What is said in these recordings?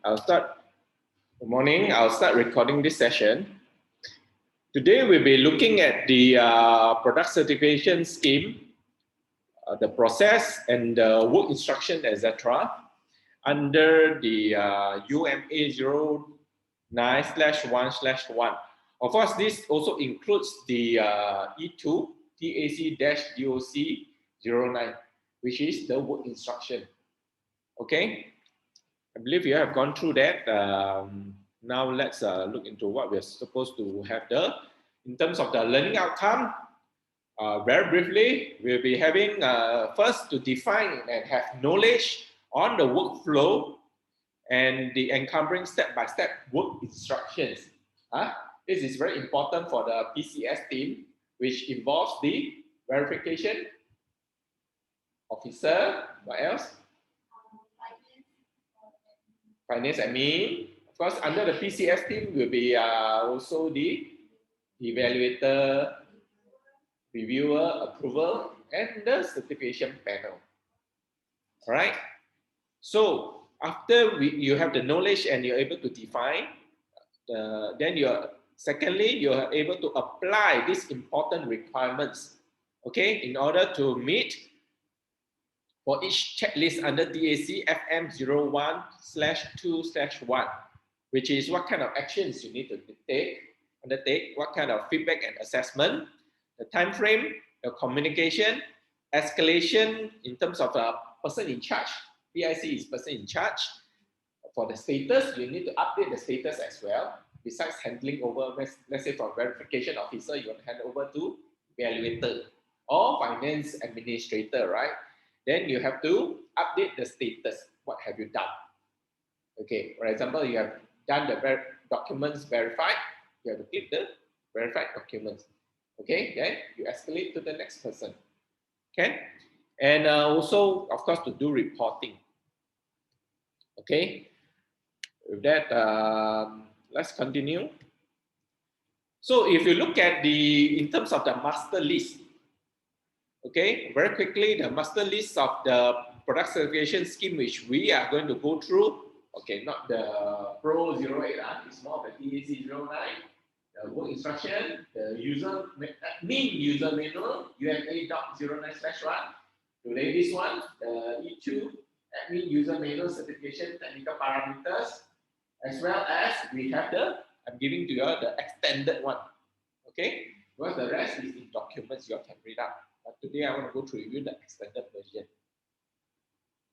Good morning. I'll start recording this session. Today we'll be looking at the product certification scheme, the process and the work instruction, etc. under the UMA 09/1/1. Of course, this also includes the E2 TAC-DOC 09, which is the work instruction. Okay, I believe you have gone through that. Now let's look into what we're supposed to have in terms of the learning outcome. Very briefly, we'll be having first to define and have knowledge on the workflow and the encumbering step-by-step work instructions. This is very important for the PCS team, which involves the verification officer. What else? Finance admin. Of course, under the PCS team will be also the evaluator, reviewer, approval, and the certification panel. All right. So after you have the knowledge and you're able to define, then secondly you are able to apply these important requirements. Okay, in order to meet for each checklist under DAC FM 01/2/1, which is what kind of actions you need to undertake, what kind of feedback and assessment, the time frame, the communication, escalation in terms of the person in charge. PIC is person in charge. For the status, you need to update the status as well. Besides handling over, let's say for verification officer, you want to hand over to evaluator or finance administrator, right? Then you have to update the status. What have you done? Okay, for example, you have done the documents verified. You have to click the verified documents. Okay, then you escalate to the next person. Okay, and also, of course, to do reporting. Okay, with that, let's continue. So if you look at in terms of the master list, okay, very quickly, the master list of the product certification scheme, which we are going to go through, okay, not the Pro 08, it's more of the TAC 09, the work instruction, the admin user manual, UMA doc 09/1. Today, this one, the E2 admin user manual certification technical parameters, as well as we have I'm giving to you the extended one, okay? Because the rest is in documents you can read up. But today I want to go through review the extended version.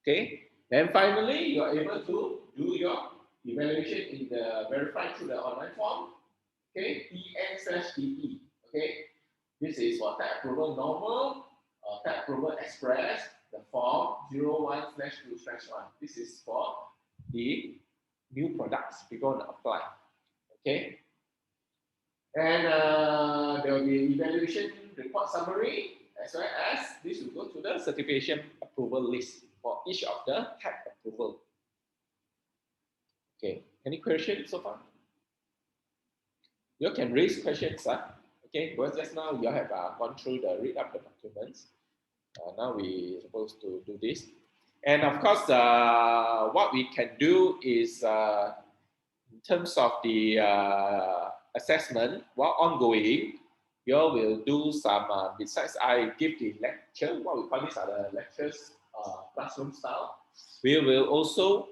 Okay, then finally you are able to do your evaluation in the verified through the online form. Okay, EN/TE. Okay, this is for type approval normal, type approval express, the form 01/2/1. This is for the new products we're going to apply. Okay, and there will be evaluation report summary, as well as this will go to the certification approval list for each of the type approval. Okay, any questions so far? You can raise questions, okay, because just now you have gone through the read up the documents. Now we're supposed to do this. And of course, what we can do is, in terms of the assessment, while ongoing, you will do some, besides I give the lecture, what we call these are the lectures, classroom style, we will also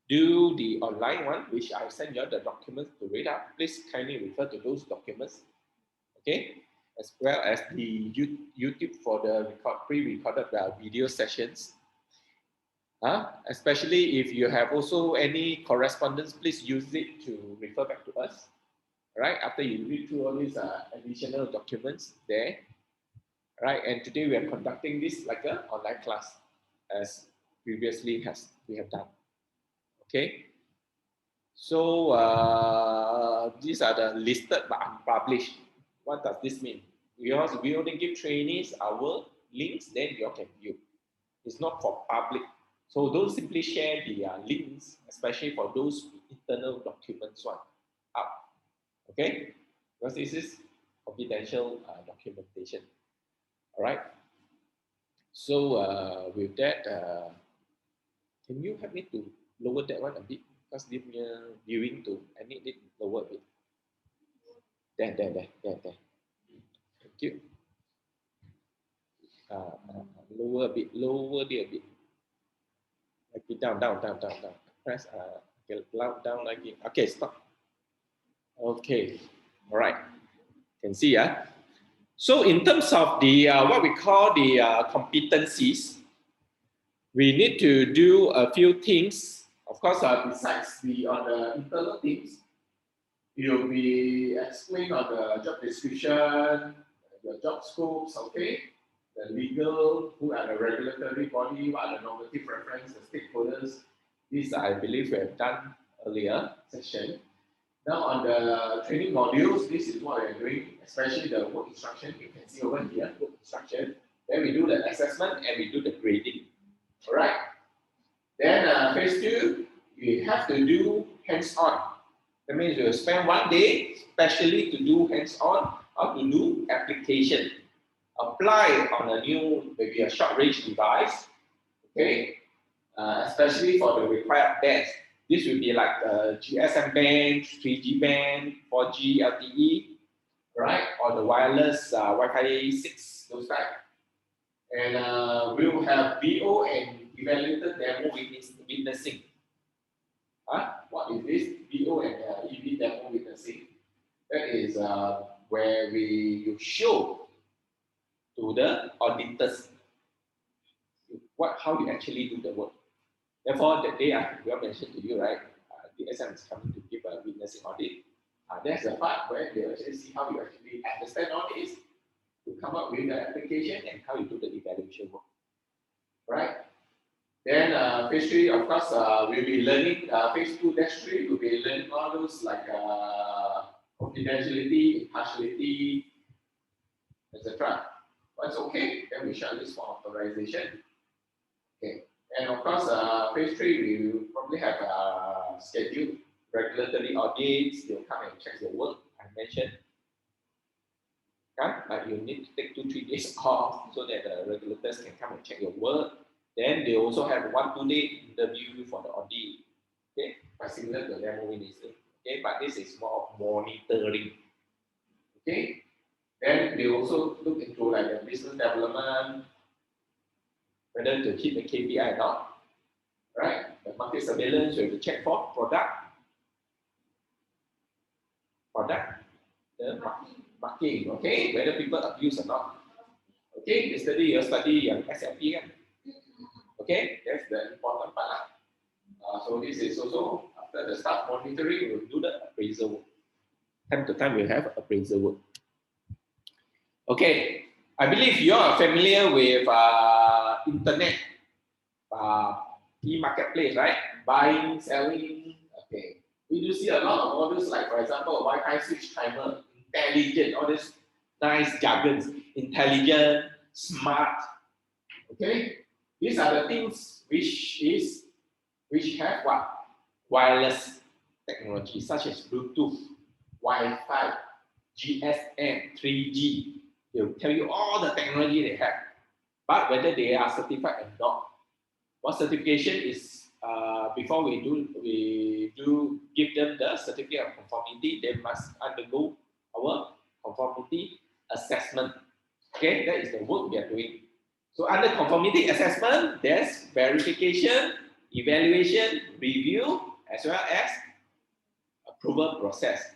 do the online one, which I send you the documents to read up. Please kindly refer to those documents, okay? As well as the YouTube for the pre-recorded video sessions. Especially if you have also any correspondence, please use it to refer back to us. Right, after you read through all these additional documents there, right? And today we are conducting this like an online class, as previously we have done. Okay, so these are the listed but unpublished. What does this mean? We only give trainees our links, then you can view. It's not for public, so don't simply share the links, especially for those internal documents one up. Okay, because this is confidential documentation. All right. So with that, can you help me to lower that one a bit? Because dia punya viewing tu, I need it lower a bit. There. Thank you. Lower a bit, lower dia a bit. Okay, down. Press okay, down again. Okay, stop. Okay, all right. Can see, yeah. So in terms of the what we call the competencies, we need to do a few things. Of course, besides the internal things, you'll be explained on the job description, your job scopes, okay, the legal, who are the regulatory body, what are the normative reference, the stakeholders. These I believe we have done earlier session. Now on the training modules, this is what we're doing, especially the work instruction. You can see over here, work instruction. Then we do the assessment and we do the grading. All right. Then phase 2, you have to do hands-on. That means you spend 1 day specially to do hands-on or to do application. Apply on a new, maybe a short-range device, okay? Especially for the required bands. This will be like the GSM band, 3G band, 4G LTE, right? Or the wireless Wi-Fi 6, those type. And we will have VO and evaluated demo witnessing. What is this? VO and EV demo witnessing. That is where you show to the auditors how you actually do the work. Therefore, that day I will mention to you, right? The SM is coming to give a witnessing audit. There's a part where they actually see how you actually understand all this, to come up with the application and how you do the evaluation work, right? Then phase 3, of course, we'll be learning, phase 2-3, we'll be learning all those like confidentiality, impartiality, etc. Once okay, then we shortlist for authorization. Okay, and of course, phase 3, we will probably have scheduled regulatory audits. They'll come and check your work, I mentioned. Like you need to take 2-3 days off so that the regulators can come and check your work. Then they also have 1-2 day interview for the audit. Okay, quite similar to demo witnessing. Okay, but this is more of monitoring. Okay, then they also look into like the business development, whether to hit the KPI or not. Right? The market surveillance, you have to check for product, the marking, okay, whether people abuse or not. Okay, yesterday you study SLP kan? Okay, that's the important part. So this is also after the staff monitoring, we'll do the appraisal work. Time to time we'll have appraisal work. Okay, I believe you are familiar with internet, e-marketplace, right? Buying, selling. Okay, we do see a lot of models like, for example, Wi-Fi switch timer, intelligent, all these nice jargons, intelligent, smart. Okay, these are the things which have what? Wireless technology such as Bluetooth, Wi-Fi, GSM, 3G. They'll tell you all the technology they have, but whether they are certified or not. What certification is before we do give them the certificate of conformity, they must undergo our conformity assessment. Okay, that is the work we are doing. So under conformity assessment, there's verification, evaluation, review, as well as approval process.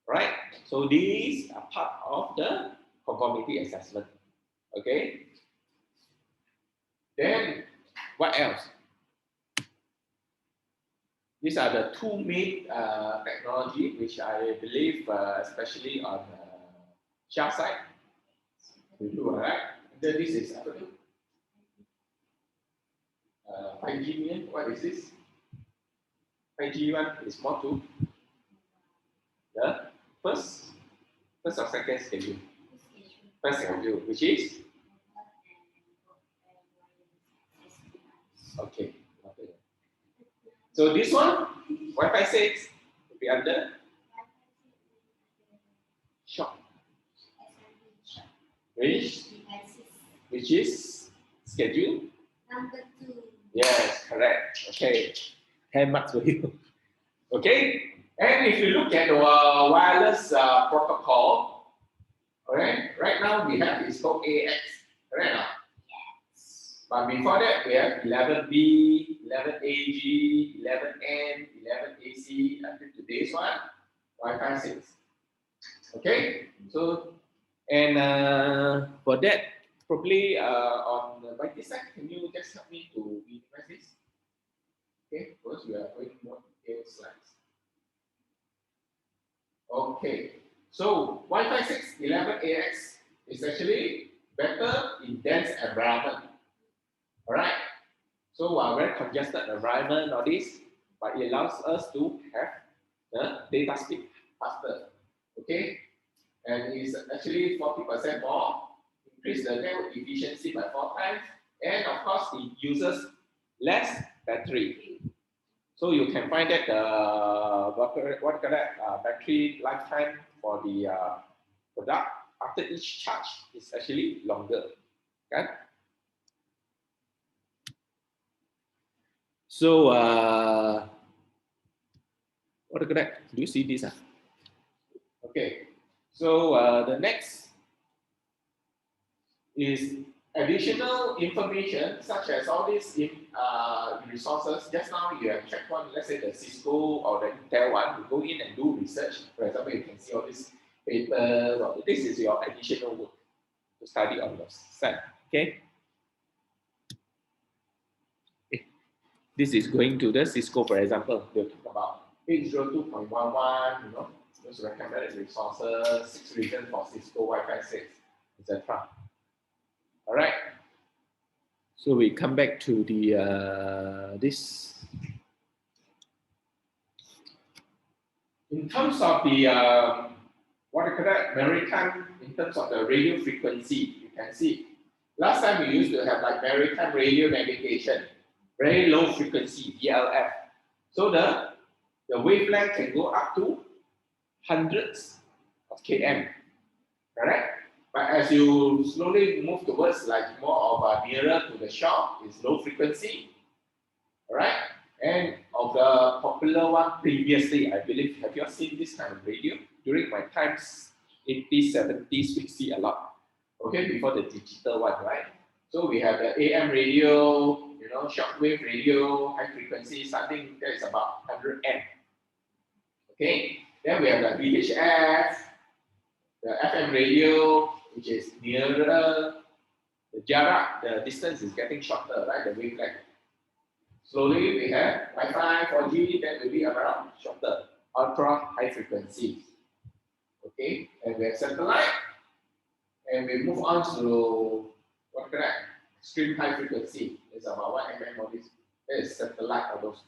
Right? So these are part of the conformity assessment. Okay? Then what else? These are the two main technology which I believe, especially on Shah side, we do, right? Then this is 5G. What is this? 5G one is more to the first or second schedule. First schedule, which is okay. So this one, Wi-Fi 6, will be under short, which is schedule number 2. Yes, correct. Okay. 10 marks for you. Okay, and if you look at the wireless protocol, okay, right now we have is called AX, correct? But before that, we have 11B, 11AG, 11N, 11AC, until today's one, Wi-Fi 6. Okay, so, and for that, probably on the right side, can you just help me to minimize this? Okay, because we are going more detailed slides. Okay, so Wi-Fi 6 11AX is actually better in dense environment. All right, so very congested environment or this, but it allows us to have the data speed faster. Okay, and it's actually 40% more, increase the network efficiency by 4 times, and of course it uses less battery. So you can find that battery lifetime for the product after each charge is actually longer. Okay. So do you see this? Okay. So the next is additional information such as all these resources. Just now you have checked one, let's say the Cisco or the Intel one, you go in and do research. For example, you can see all these papers, or this is your additional work to study on your side. Okay. This is going to the Cisco, for example. They'll talk about 802.11, you know, those recommended resources, 6 reasons for Cisco Wi-Fi 6, etc. All right. So we come back to the this. In terms of the maritime, in terms of the radio frequency, you can see last time we used to have like maritime radio navigation, very low frequency VLF. So the wavelength can go up to hundreds of km, correct? But as you slowly move towards like more of a nearer to the shore, is low frequency, all right? And of the popular one previously, I believe, have you all seen this kind of radio? During my times, 80s, 70s, we see a lot. Okay, before the digital one, right? So we have the AM radio, you know, shortwave radio, high frequency, something that is about 100 M. Okay, then we have the VHF, the FM radio, which is nearer. The jarak, the distance is getting shorter, right? The wavelength. Slowly we have Wi-Fi, 4G, that will be around shorter, ultra high frequency. Okay, and we have satellite, and we move on to what correct? Extreme high frequency. It's about 1 mm of this. That is satellite or those.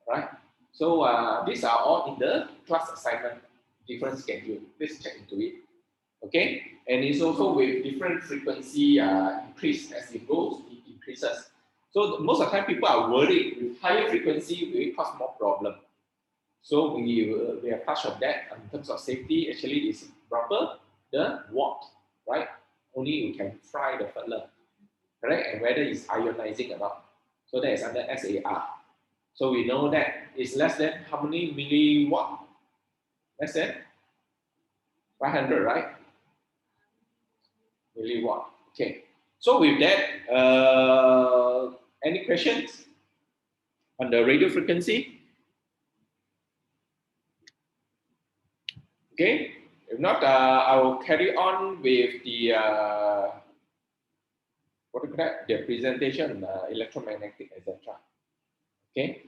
Right? So these are all in the class assignment, different schedule. Let's check into it. Okay, and it's also with different frequency increase as it goes, it increases. So most of the time people are worried with higher frequency will cause more problem. So we have touched on that in terms of safety. Actually, it's proper the watt, right? Only you can fry the further, correct? And whether it's ionizing or not. So that is under SAR. So we know that it's less than how many milliwatt? Less than 500, right? Milliwatt. Okay. So with that, any questions on the radio frequency? Okay. If not, I will carry on with the what do you call that? The presentation, electromagnetic, etc. Okay.